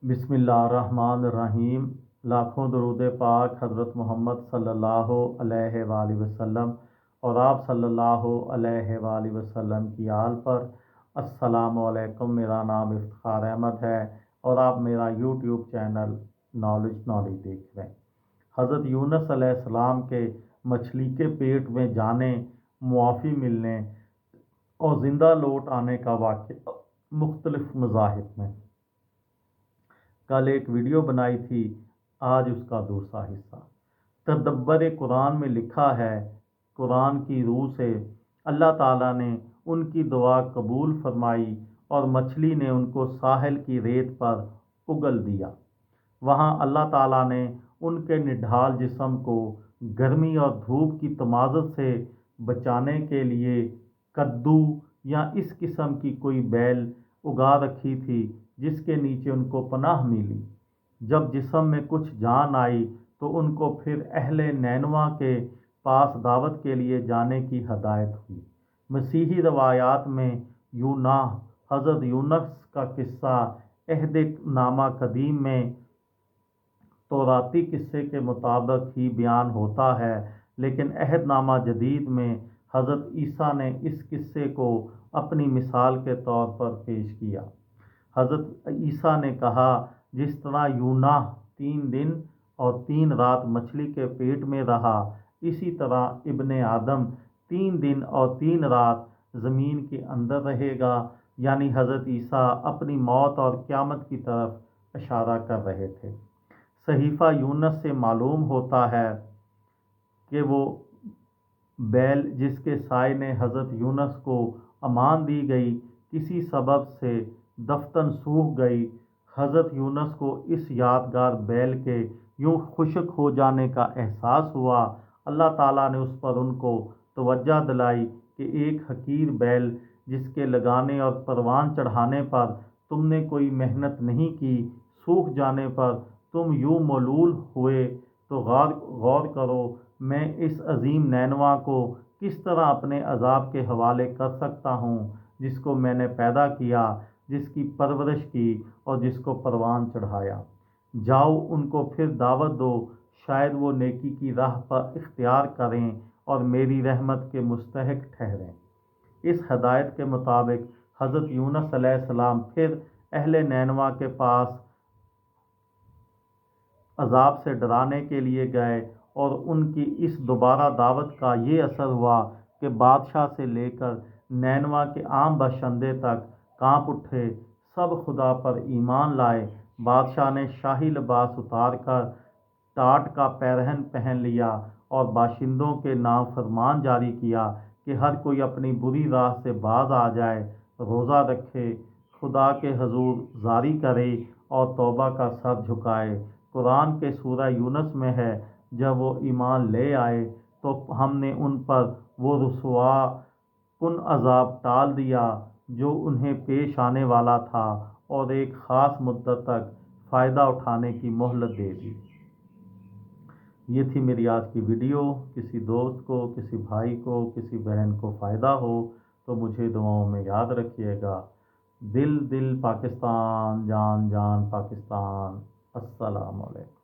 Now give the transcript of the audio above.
बिस्मिल्लाहिर्रहमानिर्रहीम। लाखों दरूद पाक हज़रत मोहम्मद सल्लल्लाहु अलैहि वालैहि वसल्लम और आप सल्लल्लाहु अलैहि वालैहि वसल्लम की आल पर। अस्सलामु अलैकुम। मेरा नाम इफ्तिखार अहमद है और आप मेरा यूट्यूब चैनल नॉलेज देख रहे हैं। हज़रत यूनुस अलैहिस्सलाम के मछली के पेट में जाने, मुआफ़ी मिलने और ज़िंदा लौट आने का वाक़या मुख्तलिफ मज़ाहिब में। कल एक वीडियो बनाई थी, आज उसका दूसरा हिस्सा। तदब्बर कुरान में लिखा है, कुरान की रूह से अल्लाह ताला ने उनकी दुआ कबूल फरमाई और मछली ने उनको साहिल की रेत पर उगल दिया। वहाँ अल्लाह ताला ने उनके निढाल जिस्म को गर्मी और धूप की तमाज़त से बचाने के लिए कद्दू या इस किस्म की कोई बेल उगा रखी थी जिसके नीचे उनको पनाह मिली। जब जिस्म में कुछ जान आई तो उनको फिर अहले नैनवा के पास दावत के लिए जाने की हदायत हुई। मसीही रवायात में यूनाह हज़रत यूनुस का किस्सा अहद नामा कदीम में तौराती किस्से के मुताबिक ही बयान होता है, लेकिन अहद नामा जदीद में हज़रत ईसा ने इस किस्से को अपनी मिसाल के तौर पर पेश किया। हज़रत ईसा ने कहा, जिस तरह यूनाह 3 दिन और 3 रात मछली के पेट में रहा, इसी तरह इब्ने आदम 3 दिन और 3 रात ज़मीन के अंदर रहेगा। यानी हज़रत ईसा अपनी मौत और क़यामत की तरफ इशारा कर रहे थे। सहीफ़ा यूनुस से मालूम होता है कि वो बैल जिसके साए ने हज़रत यूनुस को अमान दी गई, किसी सबब से दफ्तन सूख गई। हज़रत यूनुस को इस यादगार बैल के यूं खुश्क हो जाने का एहसास हुआ। अल्लाह ताला ने उस पर उनको तवज्जो दिलाई कि एक हकीर बैल जिसके लगाने और परवान चढ़ाने पर तुमने कोई मेहनत नहीं की, सूख जाने पर तुम यूं मलूल हुए, तो गौर करो मैं इस अजीम नैनवा को किस तरह अपने अजाब के हवाले कर सकता हूँ, जिसको मैंने पैदा किया, जिसकी परवरिश की और जिसको परवान चढ़ाया। जाओ उनको फिर दावत दो, शायद वो नेकी की राह पर इख्तियार करें और मेरी रहमत के मुस्तहिक ठहरें। इस हदायत के मुताबिक हज़रत यूनुस अलैहिस्सलाम फिर अहले नैनवा के पास अजाब से डराने के लिए गए और उनकी इस दोबारा दावत का ये असर हुआ कि बादशाह से लेकर नैनवा के आम बाशिंदे तक कांप उठे। सब खुदा पर ईमान लाए। बादशाह ने शाही लिबास उतार कर टाट का पैरहन पहन लिया और बाशिंदों के नाम फरमान जारी किया कि हर कोई अपनी बुरी राह से बाज आ जाए, रोज़ा रखे, खुदा के हजूर जारी करे और तौबा का सर झुकाए। कुरान के सूरह यूनुस में है, जब वो ईमान ले आए तो हमने उन पर वो रुसवा कुन अजाब टाल दिया जो उन्हें पेश आने वाला था, और एक ख़ास मुद्दत तक फ़ायदा उठाने की मोहलत दे दी। ये थी मेरी आज की वीडियो। किसी दोस्त को, किसी भाई को, किसी बहन को फ़ायदा हो तो मुझे दुआओं में याद रखिएगा। दिल दिल पाकिस्तान, जान जान पाकिस्तान। अस्सलामु अलैकुम।